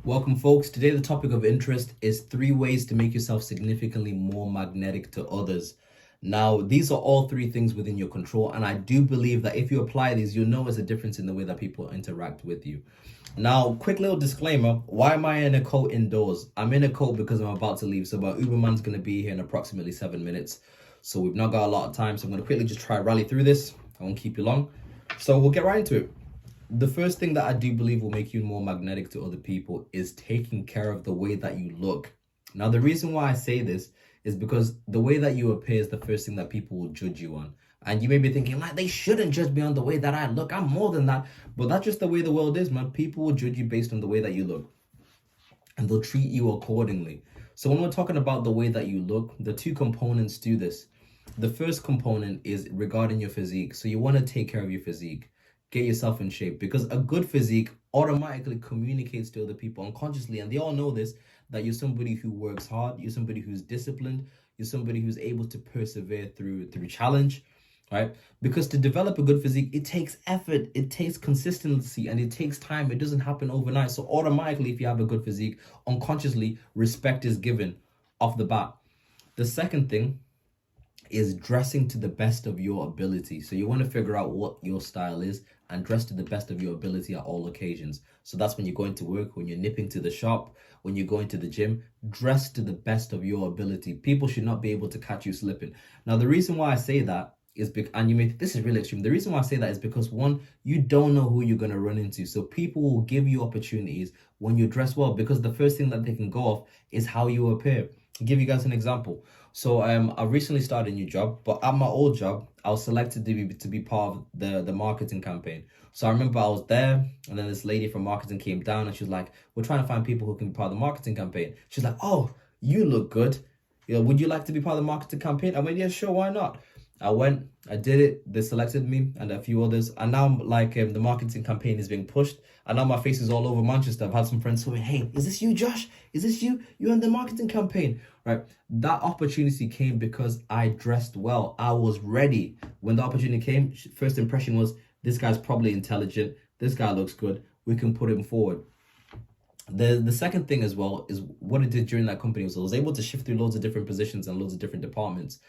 Welcome, folks. Today, the topic of interest is 3 ways to make yourself significantly more magnetic to others. Now, these are all 3 things within your control, and I do believe that if you apply these, you'll notice a difference in the way that people interact with you. Now, quick little disclaimer, why am I in a coat indoors? I'm in a coat because I'm about to leave, so my Uberman's going to be here in approximately 7 minutes. So we've not got a lot of time, so I'm going to quickly just try rally through this. I won't keep you long. So we'll get right into it. The first thing that I do believe will make you more magnetic to other people is taking care of the way that you look. Now, the reason why I say this is because the way that you appear is the first thing that people will judge you on. And you may be thinking, like, they shouldn't judge me on the way that I look. I'm more than that. But that's just the way the world is, man. People will judge you based on the way that you look. And they'll treat you accordingly. So when we're talking about the way that you look, the 2 components to this. The first component is regarding your physique. So you want to take care of your physique. Get yourself in shape, because a good physique automatically communicates to other people unconsciously, and they all know this, that you're somebody who works hard, you're somebody who's disciplined, you're somebody who's able to persevere through challenge, right? Because to develop a good physique, it takes effort, it takes consistency, and it takes time. It doesn't happen overnight. So automatically, if you have a good physique, unconsciously respect is given off the bat. The second thing is dressing to the best of your ability. So you want to figure out what your style is and dress to the best of your ability at all occasions. So that's when you're going to work, when you're nipping to the shop, when you're going to the gym, dress to the best of your ability. People should not be able to catch you slipping. Now, the reason why I say that is because, and you may think this is really extreme. The reason why I say that is because, one, you don't know who you're going to run into. So people will give you opportunities when you dress well, because the first thing that they can go off is how you appear. I'll give you guys an example. So I recently started a new job, but at my old job, I was selected to be part of the marketing campaign. So I remember I was there, and then this lady from marketing came down, and she was like, we're trying to find people who can be part of the marketing campaign. She's like, oh, you look good. Would you like to be part of the marketing campaign? I went, yeah, sure, why not? I went, I did it, they selected me and a few others, and now the marketing campaign is being pushed, and now my face is all over Manchester. I've had some friends saying, hey, is this you, Josh? Is this you? You're in the marketing campaign, right? That opportunity came because I dressed well. I was ready. When the opportunity came, first impression was, this guy's probably intelligent, this guy looks good, we can put him forward. The second thing as well is what I did during that company was I was able to shift through loads of different positions and loads of different departments.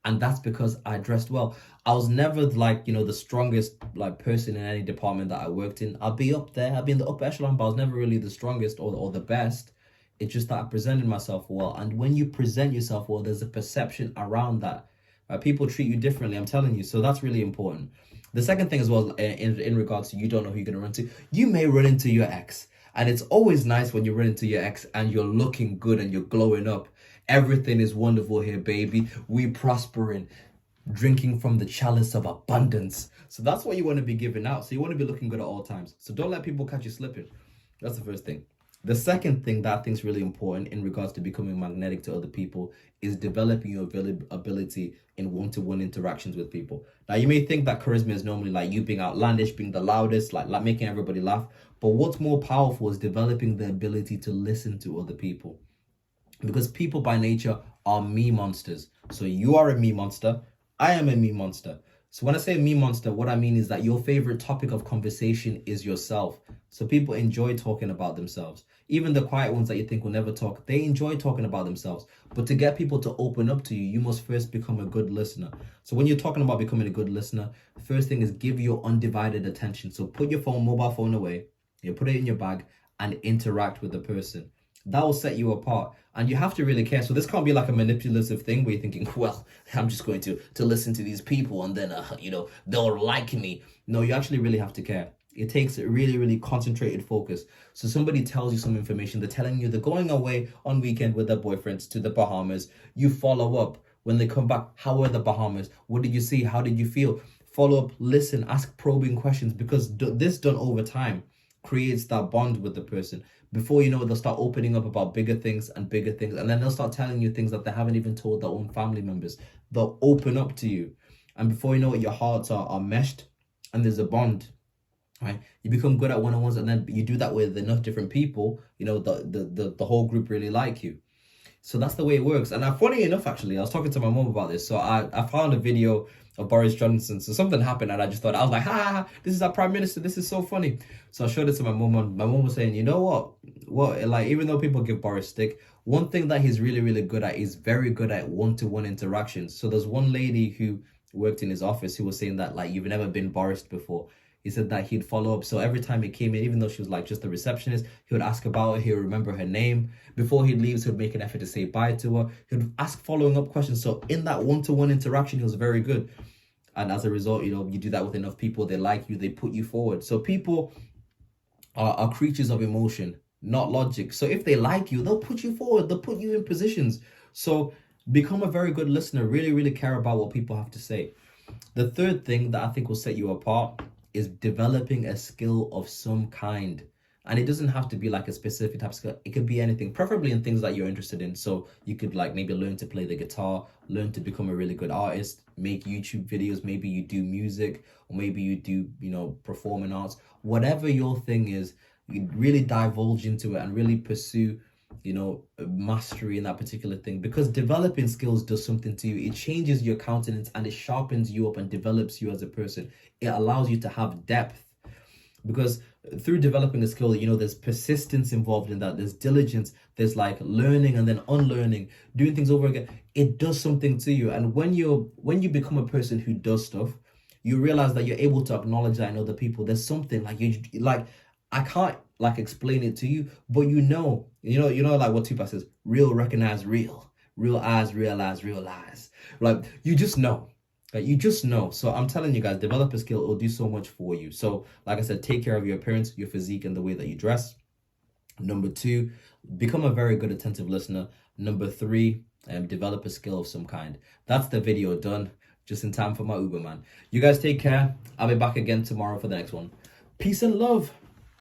And that's because I dressed well. I was never the strongest person in any department that I worked in. I'll be up there, I'll be in the upper echelon, but I was never really the strongest or the best. It's just that I presented myself well. And when you present yourself well, there's a perception around that. People treat you differently, I'm telling you. So that's really important. The second thing as well, in regards to you don't know who you're going to run to, you may run into your ex. And it's always nice when you run into your ex and you're looking good and you're glowing up. Everything is wonderful here, baby. We prospering, drinking from the chalice of abundance. So that's what you want to be giving out. So you want to be looking good at all times. So don't let people catch you slipping. That's the first thing. The second thing that I think is really important in regards to becoming magnetic to other people is developing your ability in one-to-one interactions with people. Now, you may think that charisma is normally like you being outlandish, being the loudest, like making everybody laugh. But what's more powerful is developing the ability to listen to other people. Because people by nature are me monsters. So you are a me monster. I am a me monster. So when I say me monster, what I mean is that your favorite topic of conversation is yourself. So people enjoy talking about themselves. Even the quiet ones that you think will never talk, they enjoy talking about themselves. But to get people to open up to you, you must first become a good listener. So when you're talking about becoming a good listener, the first thing is give your undivided attention. So put your mobile phone away, you put it in your bag and interact with the person. That will set you apart. And you have to really care. So this can't be like a manipulative thing where you're thinking, well, I'm just going to listen to these people and then, they'll like me. No, you actually really have to care. It takes a really, really concentrated focus. So somebody tells you some information. They're telling you they're going away on weekend with their boyfriends to the Bahamas. You follow up. When they come back, how were the Bahamas? What did you see? How did you feel? Follow up, listen, ask probing questions, because this done over time creates that bond with the person. Before you know it, they'll start opening up about bigger things, and then they'll start telling you things that they haven't even told their own family members. They'll open up to you, and before you know it, your hearts are meshed and there's a bond, right? You become good at one-on-ones, and then you do that with enough different people, the whole group really like you. So that's the way it works. And funny enough, actually, I was talking to my mom about this. So I found a video of Boris Johnson. So something happened, and I just thought, I was like, ha, this is our prime minister. This is so funny. So I showed it to my mom, and my mom was saying, you know what? Like, even though people give Boris stick, one thing that he's really, really good at is very good at one-to-one interactions. So there's one lady who worked in his office who was saying that, like, you've never been Boris before. He said that he'd follow up. So every time he came in, even though she was like just a receptionist, he would ask about her. He would remember her name. Before he leaves, he would make an effort to say bye to her. He would ask following up questions. So in that one-to-one interaction, he was very good. And as a result, you do that with enough people, they like you, they put you forward. So people are creatures of emotion, not logic. So if they like you, they'll put you forward. They'll put you in positions. So become a very good listener. Really, really care about what people have to say. The third thing that I think will set you apart is developing a skill of some kind. And it doesn't have to be like a specific type of skill. It could be anything, preferably in things that you're interested in. So you could like maybe learn to play the guitar, learn to become a really good artist, make YouTube videos. Maybe you do music, or maybe you do, performing arts. Whatever your thing is, you really divulge into it and really pursue, mastery in that particular thing, because developing skills does something to you. It changes your countenance and it sharpens you up and develops you as a person. It allows you to have depth, because through developing a skill, there's persistence involved in that. There's diligence. There's like learning and then unlearning, doing things over again. It does something to you. And when you become a person who does stuff, you realize that you're able to acknowledge that in other people. There's something I can't like explain it to you, but like what Tupac says, real recognize real eyes realize real eyes. Like you just know. Like you just know. So I'm telling you guys, develop a skill. It will do so much for you. So like I said, take care of your appearance, your physique, and the way that you dress. Number 2, become a very good attentive listener. Number 3, develop a skill of some kind. That's the video done. Just in time for my Uber, man. You guys take care. I'll be back again tomorrow for the next one. Peace and love.